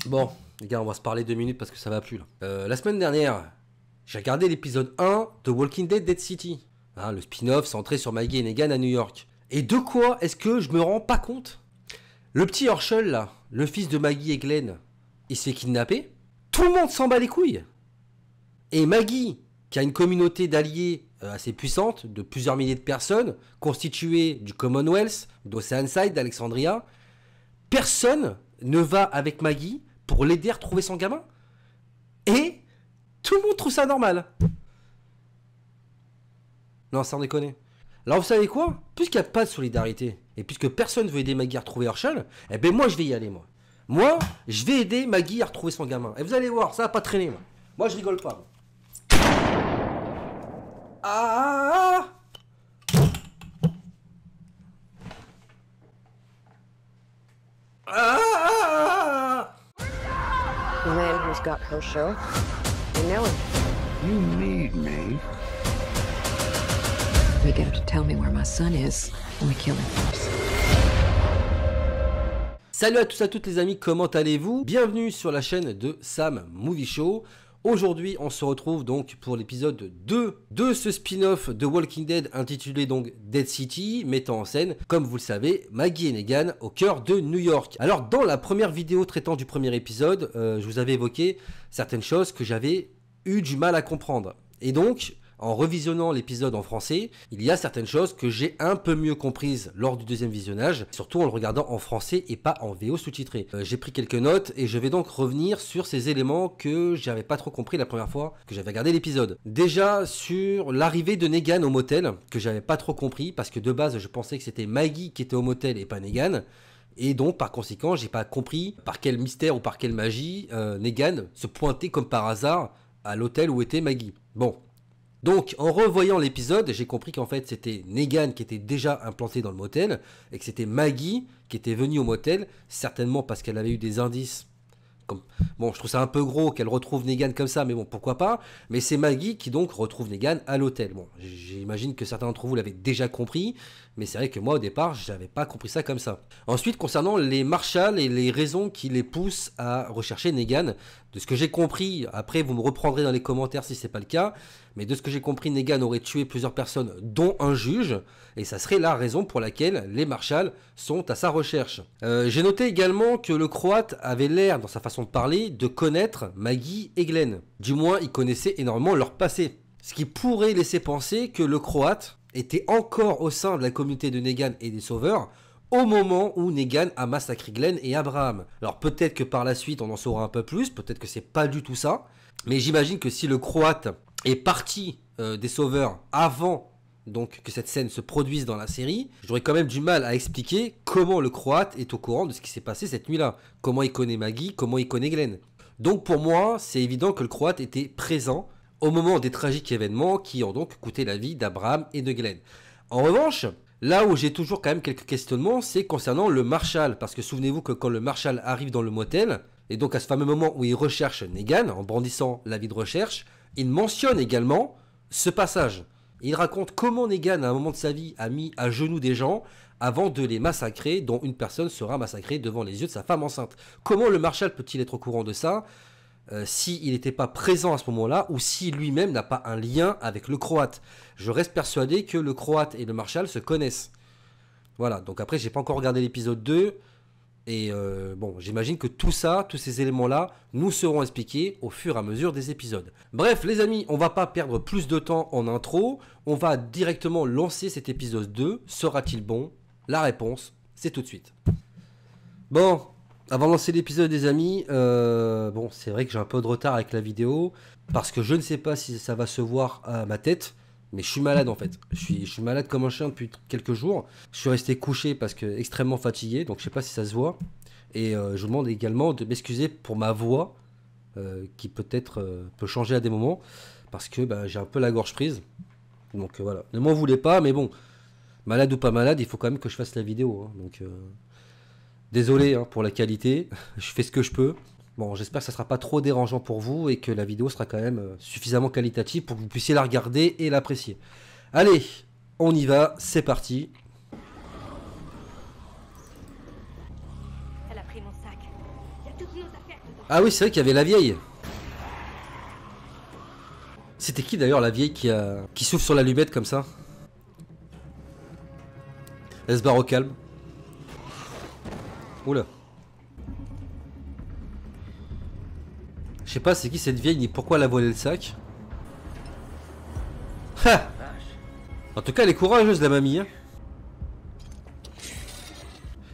Bon, les gars, on va se parler 2 minutes parce que ça va plus là. La semaine dernière, j'ai regardé l'épisode 1 de Walking Dead Dead City. Hein, le spin-off centré sur Maggie et Negan à New York. Et de quoi est-ce que je me rends pas compte? Le petit Herschel là, le fils de Maggie et Glenn, il se fait kidnapper. Tout le monde s'en bat les couilles. Et Maggie, qui a une communauté d'alliés assez puissante, de plusieurs milliers de personnes, constituée du Commonwealth, d'Oceanside, d'Alexandria, personne ne va avec Maggie pour l'aider à retrouver son gamin. Et tout le monde trouve ça normal. Non, sans déconner. Alors vous savez quoi? Puisqu'il n'y a pas de solidarité, et puisque personne veut aider Maggie à retrouver Herschel, eh ben moi je vais y aller, moi. Moi, je vais aider Maggie à retrouver son gamin. Et vous allez voir, ça va pas traîner, moi. Moi, je rigole pas. Ah! Ah! The man who's got Herschel, you know him. You need me. We get him to tell me where my son is, and we kill him first. Salut à tous à toutes les amis, comment allez-vous? Bienvenue sur la chaîne de Sam Movie Show. Aujourd'hui, on se retrouve donc pour l'épisode 2 de ce spin-off de Walking Dead intitulé donc Dead City, mettant en scène, comme vous le savez, Maggie et Negan au cœur de New York. Alors, dans la première vidéo traitant du premier épisode, je vous avais évoqué certaines choses que j'avais eu du mal à comprendre. Et donc, en revisionnant l'épisode en français, il y a certaines choses que j'ai un peu mieux comprises lors du deuxième visionnage, surtout en le regardant en français et pas en VO sous-titré. J'ai pris quelques notes et je vais donc revenir sur ces éléments que j'avais pas trop compris la première fois que j'avais regardé l'épisode. Déjà sur l'arrivée de Negan au motel, que j'avais pas trop compris parce que de base je pensais que c'était Maggie qui était au motel et pas Negan. Et donc, par conséquent, j'ai pas compris par quel mystère ou par quelle magie Negan se pointait comme par hasard à l'hôtel où était Maggie. Bon. Donc, en revoyant l'épisode, j'ai compris qu'en fait, c'était Negan qui était déjà implanté dans le motel et que c'était Maggie qui était venue au motel, certainement parce qu'elle avait eu des indices. Bon, je trouve ça un peu gros qu'elle retrouve Negan comme ça, mais bon, pourquoi pas. Mais c'est Maggie qui donc retrouve Negan à l'hôtel. Bon, j'imagine que certains d'entre vous l'avaient déjà compris, mais c'est vrai que moi, au départ, je n'avais pas compris ça comme ça. Ensuite, concernant les Marshals et les raisons qui les poussent à rechercher Negan, de ce que j'ai compris, après vous me reprendrez dans les commentaires si c'est pas le cas, mais de ce que j'ai compris, Negan aurait tué plusieurs personnes, dont un juge, et ça serait la raison pour laquelle les Marshals sont à sa recherche. J'ai noté également que le Croate avait l'air, dans sa façon de parler, de connaître Maggie et Glenn. Du moins, il connaissait énormément leur passé. Ce qui pourrait laisser penser que le Croate était encore au sein de la communauté de Negan et des Sauveurs au moment où Negan a massacré Glenn et Abraham. Alors peut-être que par la suite on en saura un peu plus, peut-être que c'est pas du tout ça, mais j'imagine que si le Croate est parti des Sauveurs avant donc que cette scène se produise dans la série, j'aurais quand même du mal à expliquer comment le Croate est au courant de ce qui s'est passé cette nuit-là. Comment il connaît Maggie, comment il connaît Glenn. Donc pour moi, c'est évident que le Croate était présent au moment des tragiques événements qui ont donc coûté la vie d'Abraham et de Glenn. En revanche, là où j'ai toujours quand même quelques questionnements, c'est concernant le Marshal, parce que souvenez-vous que quand le Marshal arrive dans le motel, et donc à ce fameux moment où il recherche Negan, en brandissant l'avis de recherche, il mentionne également ce passage. Il raconte comment Negan, à un moment de sa vie, a mis à genoux des gens avant de les massacrer, dont une personne sera massacrée devant les yeux de sa femme enceinte. Comment le Marshal peut-il être au courant de ça s'il n'était pas présent à ce moment-là, ou si lui-même n'a pas un lien avec le Croate? Je reste persuadé que le Croate et le Marshal se connaissent. Voilà, donc après, j'ai pas encore regardé l'épisode 2, et bon, j'imagine que tout ça, tous ces éléments-là, nous seront expliqués au fur et à mesure des épisodes. Bref, les amis, on va pas perdre plus de temps en intro, on va directement lancer cet épisode 2. Sera-t-il bon? La réponse, c'est tout de suite. Bon, avant de lancer l'épisode, des amis, bon, c'est vrai que j'ai un peu de retard avec la vidéo, parce que je ne sais pas si ça va se voir à ma tête, mais je suis malade en fait. Je suis malade comme un chien depuis quelques jours. Je suis resté couché parce que extrêmement fatigué, donc je sais pas si ça se voit. Et je vous demande également de m'excuser pour ma voix, qui peut-être peut changer à des moments, parce que bah, j'ai un peu la gorge prise. Donc voilà, ne m'en voulez pas, mais bon, malade ou pas malade, il faut quand même que je fasse la vidéo. Hein, donc désolé hein, pour la qualité, je fais ce que je peux. Bon, j'espère que ça sera pas trop dérangeant pour vous et que la vidéo sera quand même suffisamment qualitative pour que vous puissiez la regarder et l'apprécier. Allez, on y va, c'est parti. Elle a pris mon sac. Il y a toutes nos affaires dedans. Ah oui, c'est vrai qu'il y avait la vieille. C'était qui d'ailleurs la vieille qui souffle sur l'allumette comme ça? Elle se barre au calme. Oula. Je sais pas c'est qui cette vieille ni pourquoi elle a volé le sac. Ha! En tout cas elle est courageuse la mamie hein.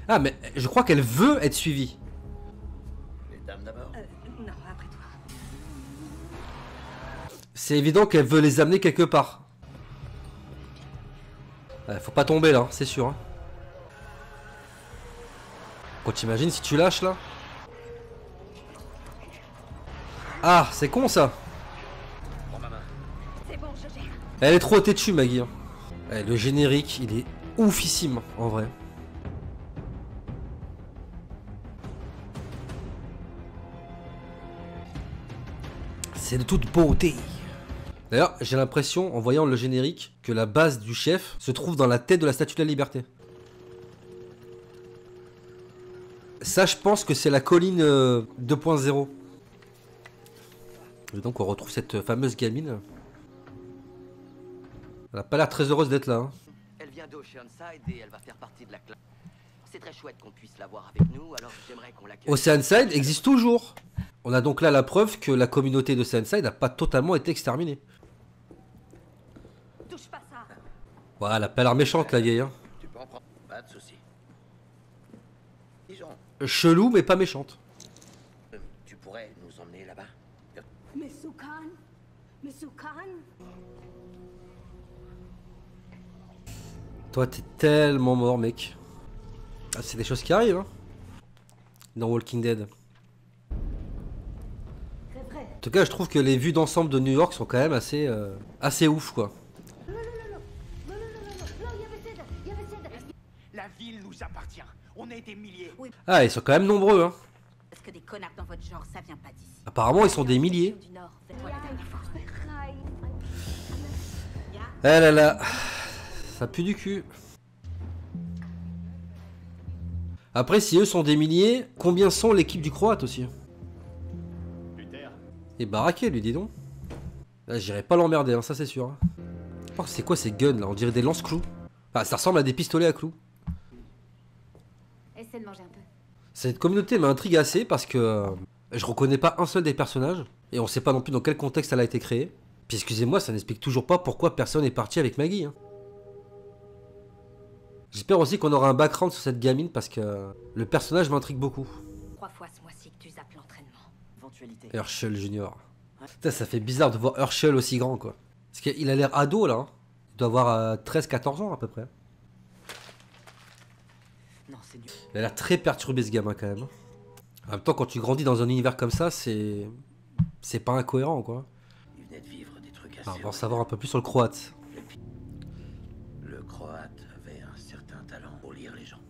Ah mais je crois qu'elle veut être suivie. Les dames d'abord. Non, après toi. C'est évident qu'elle veut les amener quelque part. Ouais, faut pas tomber là, c'est sûr. Hein. Quand t'imagines si tu lâches là. Ah, c'est con ça. Prends ma main. C'est bon, je gère. Elle est trop têtue Maggie. Hein. Ouais, le générique, il est oufissime en vrai. C'est de toute beauté. D'ailleurs, j'ai l'impression, en voyant le générique, que la base du chef se trouve dans la tête de la Statue de la Liberté. Ça, je pense que c'est la colline 2.0. Et donc, on retrouve cette fameuse gamine. Elle a pas l'air très heureuse d'être là. Hein. Elle vient d'Oceanside et elle va faire partie de la classe. C'est très chouette qu'on puisse la voir avec nous, alors j'aimerais qu'on l'accueille. Oceanside existe toujours. On a donc là la preuve que la communauté d'Oceanside n'a pas totalement été exterminée. Touche pas ça. Voilà, elle a pas l'air méchante la vieille. Hein. Tu peux en prendre. Pas de soucis. Disons, Chelou mais pas méchante. tu pourrais nous emmener là-bas. Mais Soukan? Mais Soukan? Toi t'es tellement mort mec. Ah, c'est des choses qui arrivent hein. Dans Walking Dead. C'est vrai. En tout cas je trouve que les vues d'ensemble de New York sont quand même assez ouf quoi. Non, il y avait Ced. Il y avait Ced. La ville nous appartient. On est des milliers. Ah ils sont quand même nombreux hein. Parce que des connards dans votre genre, ça vient pas d'ici. Apparemment ils sont des milliers. Du Nord, faites-moi la dernière fois. Ah là là. Ça pue du cul. Après si eux sont des milliers, combien sont l'équipe du Croate aussi? Et baraqué lui dis donc. Là j'irai pas l'emmerder hein, ça c'est sûr. Hein. Oh, c'est quoi ces guns là? On dirait des lance-clous. Ah ça ressemble à des pistolets à clous. Essaie de manger un peu. Cette communauté m'intrigue assez parce que je reconnais pas un seul des personnages. Et on sait pas non plus dans quel contexte elle a été créée. Puis excusez-moi ça n'explique toujours pas pourquoi personne est parti avec Maggie. Hein. J'espère aussi qu'on aura un background sur cette gamine parce que le personnage m'intrigue beaucoup. 3 fois ce mois-ci que tu zappes l'entraînement. Éventualité. Herschel Junior. Putain, ça fait bizarre de voir Herschel aussi grand quoi. Parce qu'il a l'air ado là. Hein. Il doit avoir 13-14 ans à peu près. Non, c'est nul. Il a l'air très perturbé ce gamin quand même. En même temps quand tu grandis dans un univers comme ça, c'est pas incohérent quoi. Il venait de vivre des trucs assez. Alors, on va en savoir un peu plus sur le croate. Le croate avait un certain talent pour lire les gens.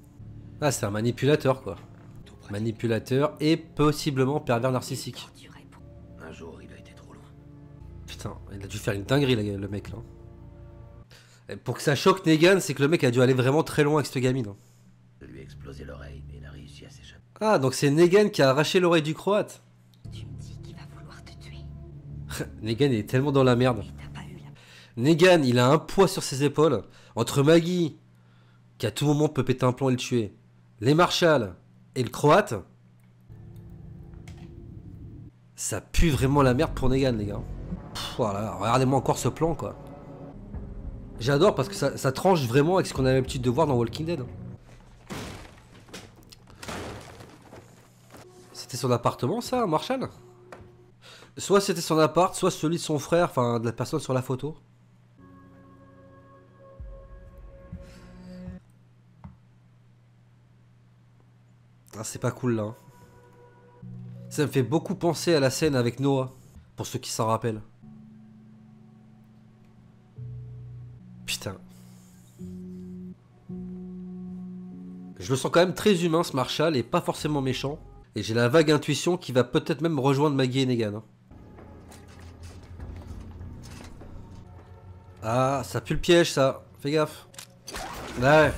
Ah c'est un manipulateur quoi. Tout près. Manipulateur et possiblement pervers narcissique. Torturé pour- Un jour, il a été trop loin. Putain, il a dû faire une dinguerie le mec là. Et pour que ça choque Negan, c'est que le mec a dû aller vraiment très loin avec cette gamine. Hein. De lui exploser l'oreille, mais il a réussi à s'échapper. Ah donc c'est Negan qui a arraché l'oreille du croate. Tu me dis qu'il va vouloir te tuer. Negan est tellement dans la merde. T'as pas eu la... Negan il a un poids sur ses épaules. Entre Maggie, qui à tout moment peut péter un plomb et le tuer, les Marshall et le croate. Ça pue vraiment la merde pour Negan les gars. Pff, voilà, regardez-moi encore ce plan quoi. J'adore parce que ça tranche vraiment avec ce qu'on a l'habitude de voir dans Walking Dead. C'était son appartement ça, Marshall? Soit c'était son appart, soit celui de son frère, enfin de la personne sur la photo. Ah c'est pas cool là. Hein. Ça me fait beaucoup penser à la scène avec Noah, pour ceux qui s'en rappellent. Putain. Je le sens quand même très humain ce Marshall et pas forcément méchant. Et j'ai la vague intuition qu'il va peut-être même rejoindre Maggie et Negan. Hein. Ah, ça pue le piège ça. Fais gaffe. Ouais.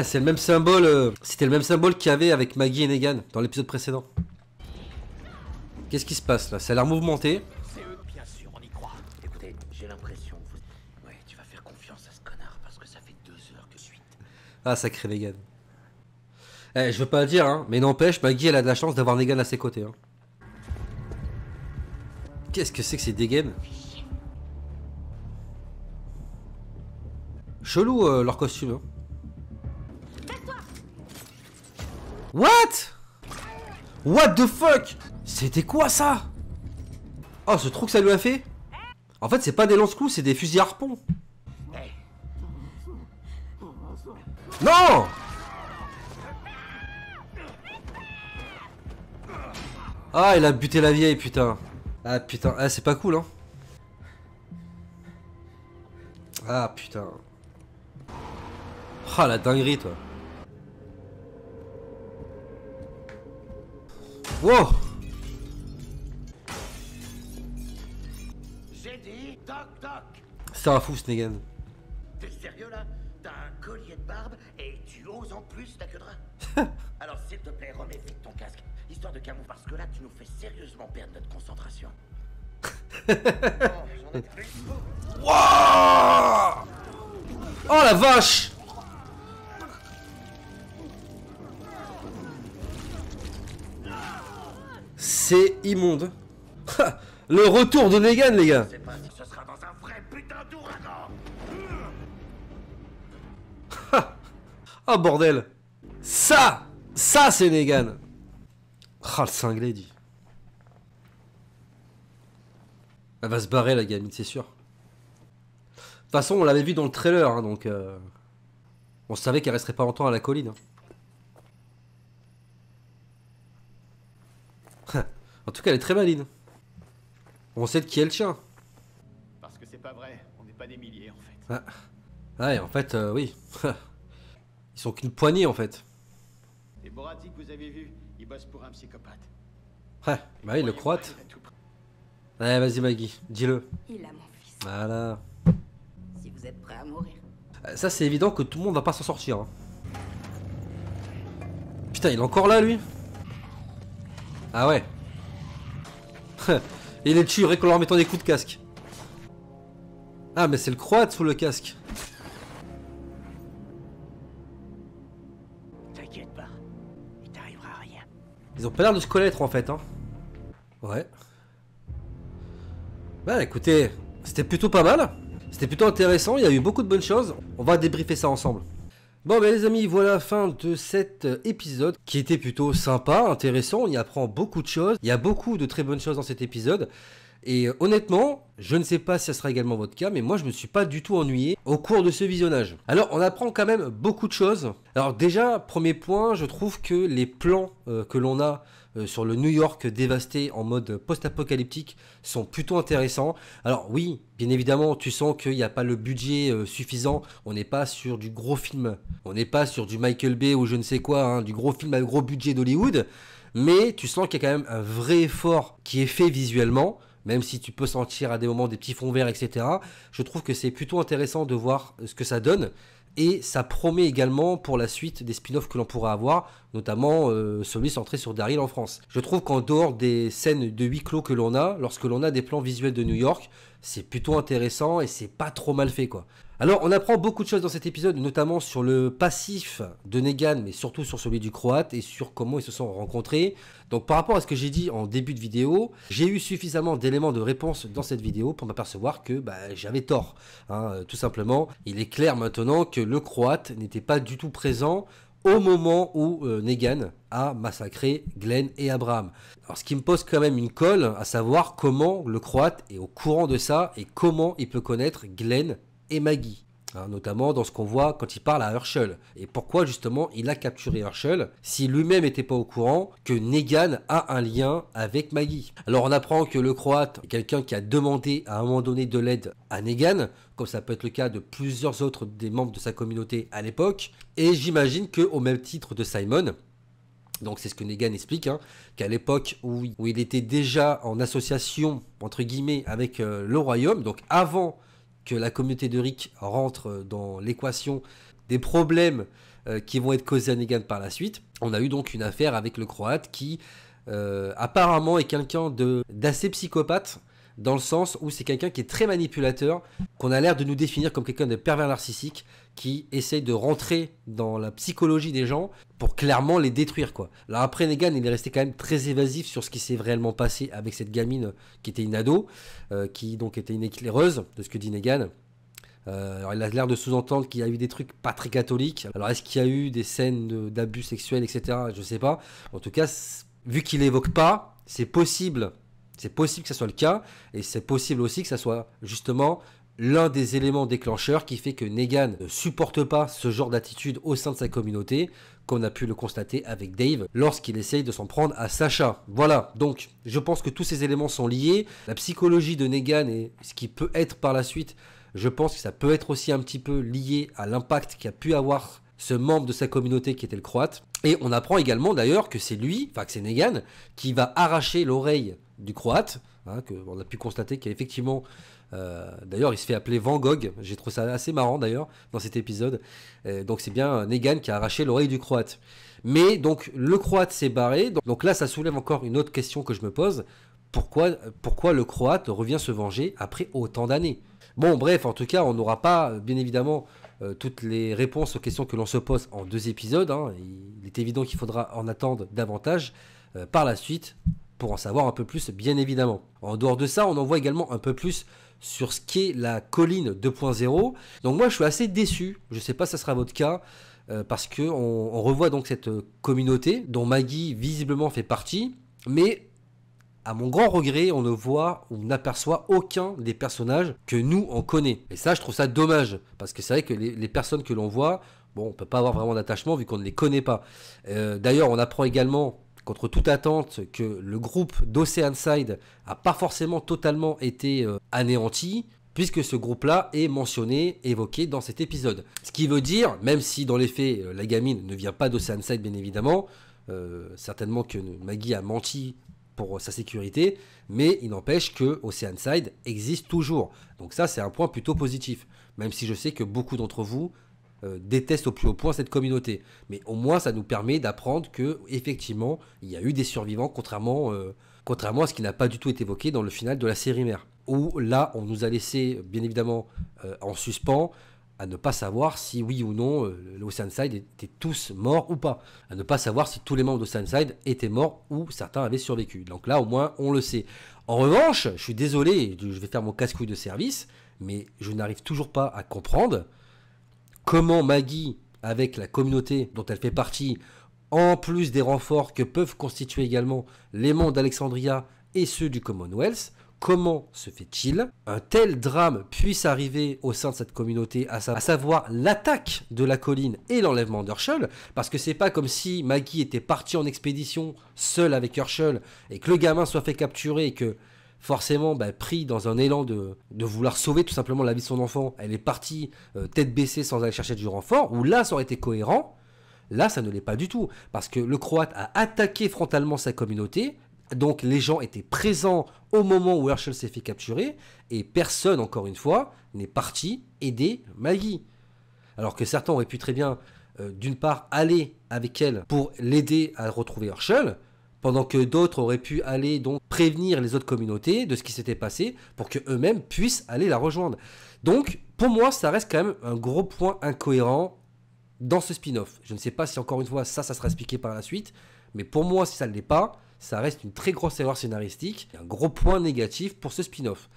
C'est le même symbole. C'était le même symbole qu'il y avait avec Maggie et Negan dans l'épisode précédent. Qu'est-ce qui se passe là? Ça a l'air mouvementé. C'est eux, bien sûr, on y croit. Écoutez, j'ai l'impression que vous... Ouais, tu vas faire confiance à ce connard parce que ça fait 2 heures que suite. Ah, sacré Negan. Eh, je veux pas le dire, hein, mais n'empêche, Maggie, elle a de la chance d'avoir Negan à ses côtés. Hein. Qu'est-ce que c'est que ces dégaines? Chelou leur costume. Hein. What? What the fuck? C'était quoi ça? Oh, ce trou que ça lui a fait? En fait, c'est pas des lance-clous, c'est des fusils harpons. Non! Ah, il a buté la vieille, putain. Ah, putain. Ah, c'est pas cool, hein. Ah, putain. Ah, la dinguerie, toi. Wow! J'ai dit toc toc. C'est un fou, ce Negan. T'es sérieux là? T'as un collier de barbe et tu oses en plus ta queue de rat. Alors s'il te plaît, remets vite ton casque, histoire de camoufler, parce que là tu nous fais sérieusement perdre notre concentration. Non, j'en ai plus. Wow! Oh la vache! C'est immonde. Le retour de Negan, les gars. C'est pas si ce sera dans un vrai putain d'ouragan. Oh bordel. Ça c'est Negan. Ah, le cinglé, dit. Elle va se barrer, la gamine, c'est sûr. De toute façon, on l'avait vu dans le trailer, hein, donc... on savait qu'elle resterait pas longtemps à la colline. Hein. En tout cas, elle est très maline. On sait de qui elle tient. Parce que c'est pas vrai, on n'est pas des milliers en fait. Ah. Ouais, en fait, oui. Ils sont qu'une poignée, en fait. Les Borazzi que vous avez vus, ils bossent pour un psychopathe. Ouais, bah oui, le croate. Il a tout pris. Ouais, vas-y, Maggie, dis-le. Il a mon fils. Voilà. Si vous êtes prêt à mourir. Ça, c'est évident que tout le monde va pas s'en sortir. Hein. Putain, il est encore là, lui? Ah ouais. Il est dessus, rien qu'en leur mettant des coups de casque. Ah, mais c'est le croate sous le casque. T'inquiète pas, il t'arrivera rien. Ils ont pas l'air de se connaître, en fait. Hein. Ouais. Bah, écoutez, c'était plutôt pas mal. C'était plutôt intéressant, il y a eu beaucoup de bonnes choses. On va débriefer ça ensemble. Bon ben les amis, voilà la fin de cet épisode qui était plutôt sympa, intéressant, on y apprend beaucoup de choses, il y a beaucoup de très bonnes choses dans cet épisode. Et honnêtement, je ne sais pas si ça sera également votre cas, mais moi je me suis pas du tout ennuyé au cours de ce visionnage. Alors on apprend quand même beaucoup de choses. Alors déjà, premier point, je trouve que les plans que l'on a sur le New York dévasté en mode post-apocalyptique sont plutôt intéressants. Alors oui, bien évidemment, tu sens qu'il n'y a pas le budget suffisant. On n'est pas sur du gros film. On n'est pas sur du Michael Bay ou je ne sais quoi, hein, du gros film à gros budget d'Hollywood. Mais tu sens qu'il y a quand même un vrai effort qui est fait visuellement. Même si tu peux sentir à des moments des petits fonds verts, etc. Je trouve que c'est plutôt intéressant de voir ce que ça donne. Et ça promet également pour la suite des spin-offs que l'on pourra avoir, notamment celui centré sur Daryl en France. Je trouve qu'en dehors des scènes de huis clos que l'on a, lorsque l'on a des plans visuels de New York, c'est plutôt intéressant et c'est pas trop mal fait, quoi. Alors on apprend beaucoup de choses dans cet épisode, notamment sur le passif de Negan, mais surtout sur celui du Croate et sur comment ils se sont rencontrés. Donc par rapport à ce que j'ai dit en début de vidéo, j'ai eu suffisamment d'éléments de réponse dans cette vidéo pour m'apercevoir que j'avais tort. Hein, tout simplement, il est clair maintenant que le Croate n'était pas du tout présent au moment où Negan a massacré Glenn et Abraham. Alors ce qui me pose quand même une colle, à savoir comment le Croate est au courant de ça et comment il peut connaître Glenn et Maggie, hein, notamment dans ce qu'on voit quand il parle à Herschel. Et pourquoi justement il a capturé Herschel si lui-même n'était pas au courant que Negan a un lien avec Maggie. Alors on apprend que le Croate est quelqu'un qui a demandé à un moment donné de l'aide à Negan, comme ça peut être le cas de plusieurs autres des membres de sa communauté à l'époque. Et j'imagine qu'au même titre de Simon, donc c'est ce que Negan explique, hein, qu'à l'époque où il était déjà en association entre guillemets avec le royaume, donc avant que la communauté de Rick rentre dans l'équation des problèmes qui vont être causés à Negan par la suite. On a eu donc une affaire avec le Croate qui apparemment est quelqu'un d'assez psychopathe, dans le sens où c'est quelqu'un qui est très manipulateur, qu'on a l'air de nous définir comme quelqu'un de pervers narcissique, qui essaye de rentrer dans la psychologie des gens pour clairement les détruire, quoi. Alors après, Negan, il est resté quand même très évasif sur ce qui s'est réellement passé avec cette gamine qui était une ado, qui donc était une éclaireuse, de ce que dit Negan. Alors il a l'air de sous-entendre qu'il y a eu des trucs pas très catholiques. Alors est-ce qu'il y a eu des scènes d'abus sexuels, etc. Je sais pas. En tout cas, vu qu'il évoque pas, c'est possible que ça soit le cas, et c'est possible aussi que ça soit justement l'un des éléments déclencheurs qui fait que Negan ne supporte pas ce genre d'attitude au sein de sa communauté, qu'on a pu le constater avec Dave lorsqu'il essaye de s'en prendre à Sasha. Voilà, donc je pense que tous ces éléments sont liés. La psychologie de Negan et ce qui peut être par la suite, je pense que ça peut être aussi un petit peu lié à l'impact qu'a pu avoir ce membre de sa communauté qui était le Croate. Et on apprend également d'ailleurs que c'est lui, enfin que c'est Negan, qui va arracher l'oreille du Croate, hein, on a pu constater qu'effectivement, d'ailleurs il se fait appeler Van Gogh, j'ai trouvé ça assez marrant d'ailleurs dans cet épisode, donc c'est bien Negan qui a arraché l'oreille du Croate. Mais donc le Croate s'est barré, donc là ça soulève encore une autre question que je me pose, pourquoi le Croate revient se venger après autant d'années? Bon bref, en tout cas on n'aura pas bien évidemment toutes les réponses aux questions que l'on se pose en 2 épisodes, hein. Il est évident qu'il faudra en attendre davantage par la suite, pour en savoir un peu plus, bien évidemment. En dehors de ça, on en voit également un peu plus sur ce qu'est la colline 2.0. Donc moi, je suis assez déçu. Je ne sais pas si ça sera votre cas, parce qu'on revoit donc cette communauté dont Maggie visiblement fait partie, mais à mon grand regret, on n'aperçoit aucun des personnages que nous, on connaît. Et ça, je trouve ça dommage, parce que c'est vrai que les personnes que l'on voit, bon, on ne peut pas avoir vraiment d'attachement vu qu'on ne les connaît pas. D'ailleurs, on apprend également, contre toute attente, que le groupe d'Oceanside n'a pas forcément totalement été anéanti, puisque ce groupe-là est mentionné, évoqué dans cet épisode. Ce qui veut dire, même si dans les faits, la gamine ne vient pas d'Oceanside, bien évidemment, certainement que Maggie a menti pour sa sécurité, mais il n'empêche que Oceanside existe toujours. Donc ça, c'est un point plutôt positif, même si je sais que beaucoup d'entre vous détestent au plus haut point cette communauté. Mais au moins, ça nous permet d'apprendre que effectivement, il y a eu des survivants, contrairement à ce qui n'a pas du tout été évoqué dans le final de la série mère. Où là, on nous a laissé, bien évidemment, en suspens, à ne pas savoir si oui ou non l'Oceanside étaient tous morts ou pas. À ne pas savoir si tous les membres d'Oceanside étaient morts ou certains avaient survécu. Donc là, au moins, on le sait. En revanche, je suis désolé, je vais faire mon casse-couille de service, mais je n'arrive toujours pas à comprendre comment Maggie, avec la communauté dont elle fait partie, en plus des renforts que peuvent constituer également les membres d'Alexandria et ceux du Commonwealth, comment se fait-il un tel drame puisse arriver au sein de cette communauté, à savoir l'attaque de la colline et l'enlèvement d'Herschel, parce que c'est pas comme si Maggie était partie en expédition seule avec Herschel et que le gamin soit fait capturer et que forcément pris dans un élan de vouloir sauver tout simplement la vie de son enfant, elle est partie tête baissée sans aller chercher du renfort, où là ça aurait été cohérent. Là ça ne l'est pas du tout, parce que le Croate a attaqué frontalement sa communauté. Donc les gens étaient présents au moment où Herschel s'est fait capturer et personne, encore une fois, n'est parti aider Maggie. Alors que certains auraient pu très bien, d'une part, aller avec elle pour l'aider à retrouver Herschel, pendant que d'autres auraient pu aller donc prévenir les autres communautés de ce qui s'était passé pour qu'eux-mêmes puissent aller la rejoindre. Donc pour moi, ça reste quand même un gros point incohérent dans ce spin-off. Je ne sais pas si encore une fois ça sera expliqué par la suite, mais pour moi, si ça ne l'est pas, ça reste une très grosse erreur scénaristique et un gros point négatif pour ce spin-off.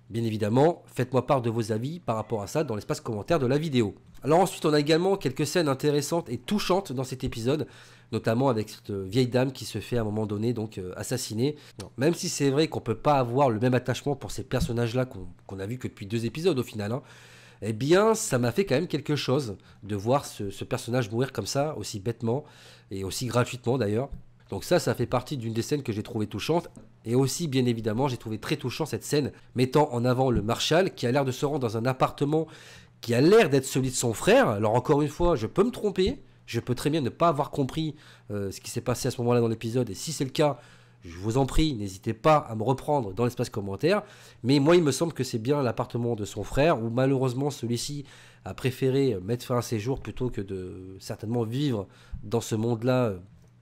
Bien évidemment, faites-moi part de vos avis par rapport à ça dans l'espace commentaire de la vidéo. Alors ensuite, on a également quelques scènes intéressantes et touchantes dans cet épisode, notamment avec cette vieille dame qui se fait à un moment donné donc assassiner. Non, même si c'est vrai qu'on ne peut pas avoir le même attachement pour ces personnages-là qu'on a vu que depuis 2 épisodes au final, hein, eh bien ça m'a fait quand même quelque chose de voir ce personnage mourir comme ça, aussi bêtement et aussi gratuitement d'ailleurs. Donc ça fait partie d'une des scènes que j'ai trouvé touchante. Et aussi, bien évidemment, j'ai trouvé très touchant cette scène mettant en avant le Marshal qui a l'air de se rendre dans un appartement qui a l'air d'être celui de son frère. Alors encore une fois, je peux me tromper. Je peux très bien ne pas avoir compris ce qui s'est passé à ce moment-là dans l'épisode. Et si c'est le cas, je vous en prie, n'hésitez pas à me reprendre dans l'espace commentaire. Mais moi, il me semble que c'est bien l'appartement de son frère, où malheureusement, celui-ci a préféré mettre fin à ses jours plutôt que de certainement vivre dans ce monde-là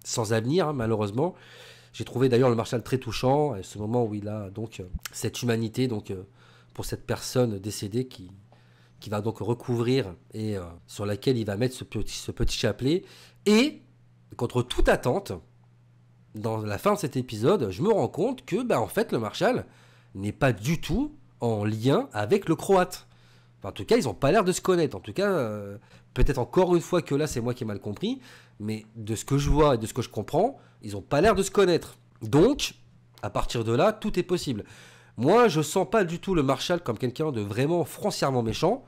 sans avenir, hein, malheureusement. J'ai trouvé d'ailleurs le Marshal très touchant, à ce moment où il a donc cette humanité donc, pour cette personne décédée qui va donc recouvrir et sur laquelle il va mettre ce petit chapelet. Et contre toute attente, dans la fin de cet épisode, je me rends compte que en fait le Marshal n'est pas du tout en lien avec le Croate. Enfin, en tout cas, ils n'ont pas l'air de se connaître. En tout cas, peut-être encore une fois que là, c'est moi qui ai mal compris, mais de ce que je vois et de ce que je comprends, ils n'ont pas l'air de se connaître. Donc, à partir de là, tout est possible. Moi, je sens pas du tout le Marshal comme quelqu'un de vraiment foncièrement méchant.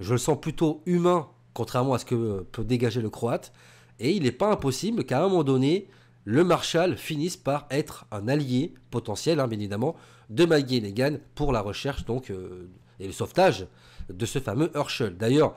Je le sens plutôt humain, contrairement à ce que peut dégager le Croate. Et il n'est pas impossible qu'à un moment donné, le Marshal finisse par être un allié potentiel, bien évidemment, de Maggie et Negan pour la recherche donc, et le sauvetage de ce fameux Herschel. D'ailleurs,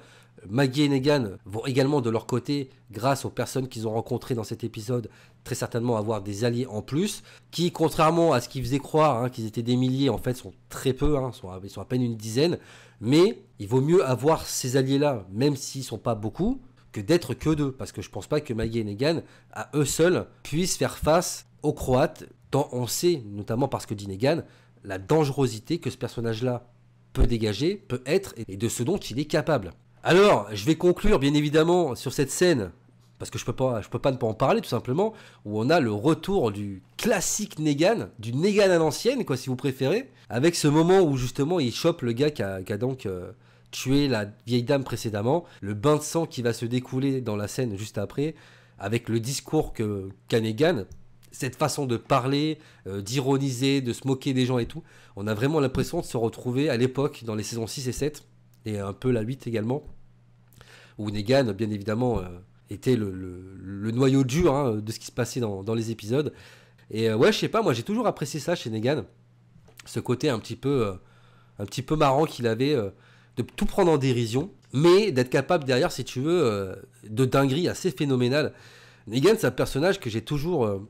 Maggie et Negan vont également de leur côté, grâce aux personnes qu'ils ont rencontrées dans cet épisode, très certainement avoir des alliés en plus, qui, contrairement à ce qu'ils faisaient croire, qu'ils étaient des milliers, en fait, sont très peu, ils sont à peine une dizaine, mais il vaut mieux avoir ces alliés-là, même s'ils ne sont pas beaucoup, que d'être que deux, parce que je pense pas que Maggie et Negan, à eux seuls, puissent faire face aux Croates, tant on sait, notamment parce que dit Negan, la dangerosité que ce personnage-là peut dégager, peut être, et de ce dont il est capable. Alors, je vais conclure, bien évidemment, sur cette scène, parce que je peux pas ne pas en parler, tout simplement, où on a le retour du classique Negan, du Negan à l'ancienne, quoi, si vous préférez, avec ce moment où, justement, il chope le gars qui a donc... tuer la vieille dame précédemment, le bain de sang qui va se découler dans la scène juste après, avec le discours qu'a Negan, cette façon de parler, d'ironiser, de se moquer des gens et tout, on a vraiment l'impression de se retrouver à l'époque dans les saisons 6 et 7, et un peu la 8 également, où Negan, bien évidemment, était le noyau dur de ce qui se passait dans les épisodes. Et ouais, je sais pas, moi j'ai toujours apprécié ça chez Negan, ce côté un petit peu marrant qu'il avait... de tout prendre en dérision, mais d'être capable derrière, si tu veux, de dinguerie assez phénoménale. Negan, c'est un personnage que j'ai toujours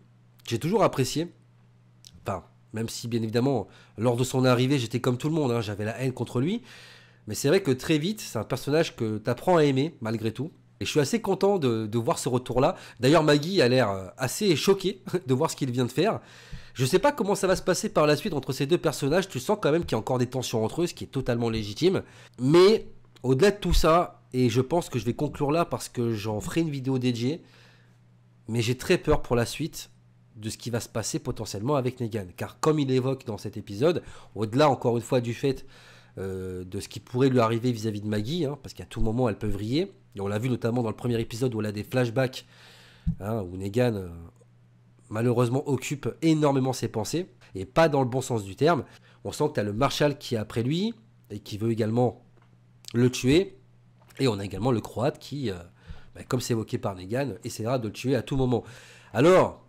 apprécié. Enfin, même si, bien évidemment, lors de son arrivée, j'étais comme tout le monde, j'avais la haine contre lui. Mais c'est vrai que très vite, c'est un personnage que tu apprends à aimer, malgré tout. Et je suis assez content de voir ce retour-là. D'ailleurs, Maggie a l'air assez choquée de voir ce qu'il vient de faire. Je sais pas comment ça va se passer par la suite entre ces deux personnages. Tu sens quand même qu'il y a encore des tensions entre eux, ce qui est totalement légitime. Mais au-delà de tout ça, et je pense que je vais conclure là parce que j'en ferai une vidéo dédiée, mais j'ai très peur pour la suite de ce qui va se passer potentiellement avec Negan. Car comme il évoque dans cet épisode, au-delà encore une fois du fait de ce qui pourrait lui arriver vis-à-vis de Maggie, parce qu'à tout moment elle peut vriller, et on l'a vu notamment dans le premier épisode où elle a des flashbacks, où Negan... malheureusement occupe énormément ses pensées, et pas dans le bon sens du terme. On sent que tu as le Marshal qui est après lui, et qui veut également le tuer, et on a également le Croate qui, comme c'est évoqué par Negan, essaiera de le tuer à tout moment. Alors,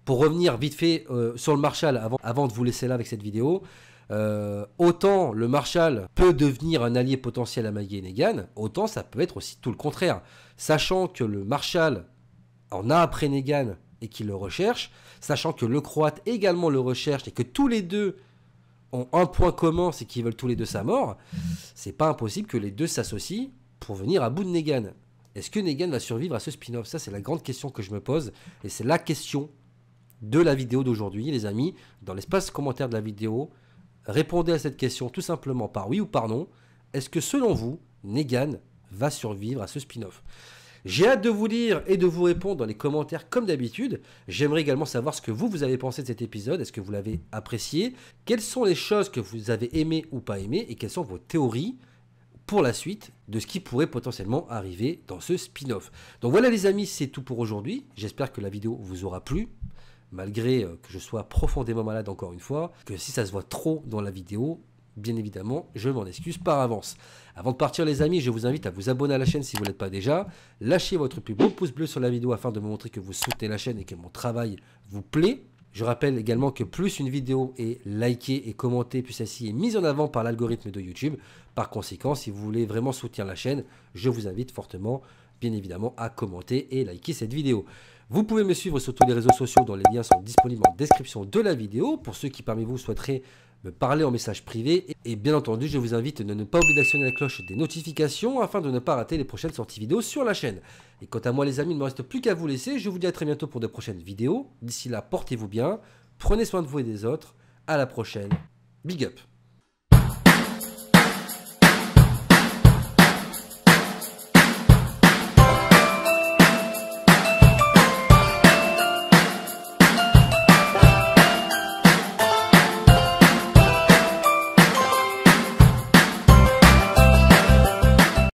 pour revenir vite fait sur le Marshal, avant de vous laisser là avec cette vidéo, autant le Marshal peut devenir un allié potentiel à Maggie et Negan, autant ça peut être aussi tout le contraire. Sachant que le Marshal en a après Negan, et qui le recherche, sachant que le Croate également le recherche et que tous les deux ont un point commun, c'est qu'ils veulent tous les deux sa mort, c'est pas impossible que les deux s'associent pour venir à bout de Negan. Est-ce que Negan va survivre à ce spin-off? Ça, c'est la grande question que je me pose, et c'est la question de la vidéo d'aujourd'hui, les amis. Dans l'espace commentaire de la vidéo, répondez à cette question tout simplement par oui ou par non. Est-ce que selon vous, Negan va survivre à ce spin-off? J'ai hâte de vous lire et de vous répondre dans les commentaires comme d'habitude. J'aimerais également savoir ce que vous avez pensé de cet épisode. Est-ce que vous l'avez apprécié? Quelles sont les choses que vous avez aimées ou pas aimées? Et quelles sont vos théories pour la suite de ce qui pourrait potentiellement arriver dans ce spin-off? Donc voilà les amis, c'est tout pour aujourd'hui. J'espère que la vidéo vous aura plu. Malgré que je sois profondément malade encore une fois. Que si ça se voit trop dans la vidéo, bien évidemment, je m'en excuse par avance. Avant de partir les amis, je vous invite à vous abonner à la chaîne si vous ne l'êtes pas déjà. Lâchez votre plus beau pouce bleu sur la vidéo afin de me montrer que vous soutenez la chaîne et que mon travail vous plaît. Je rappelle également que plus une vidéo est likée et commentée, plus celle-ci est mise en avant par l'algorithme de YouTube. Par conséquent, si vous voulez vraiment soutenir la chaîne, je vous invite fortement, bien évidemment, à commenter et liker cette vidéo. Vous pouvez me suivre sur tous les réseaux sociaux dont les liens sont disponibles en description de la vidéo. Pour ceux qui parmi vous souhaiteraient me parler en message privé. Et bien entendu, je vous invite de ne pas oublier d'actionner la cloche des notifications afin de ne pas rater les prochaines sorties vidéo sur la chaîne. Et quant à moi les amis, il ne me reste plus qu'à vous laisser. Je vous dis à très bientôt pour de prochaines vidéos. D'ici là, portez-vous bien, prenez soin de vous et des autres. À la prochaine. Big up.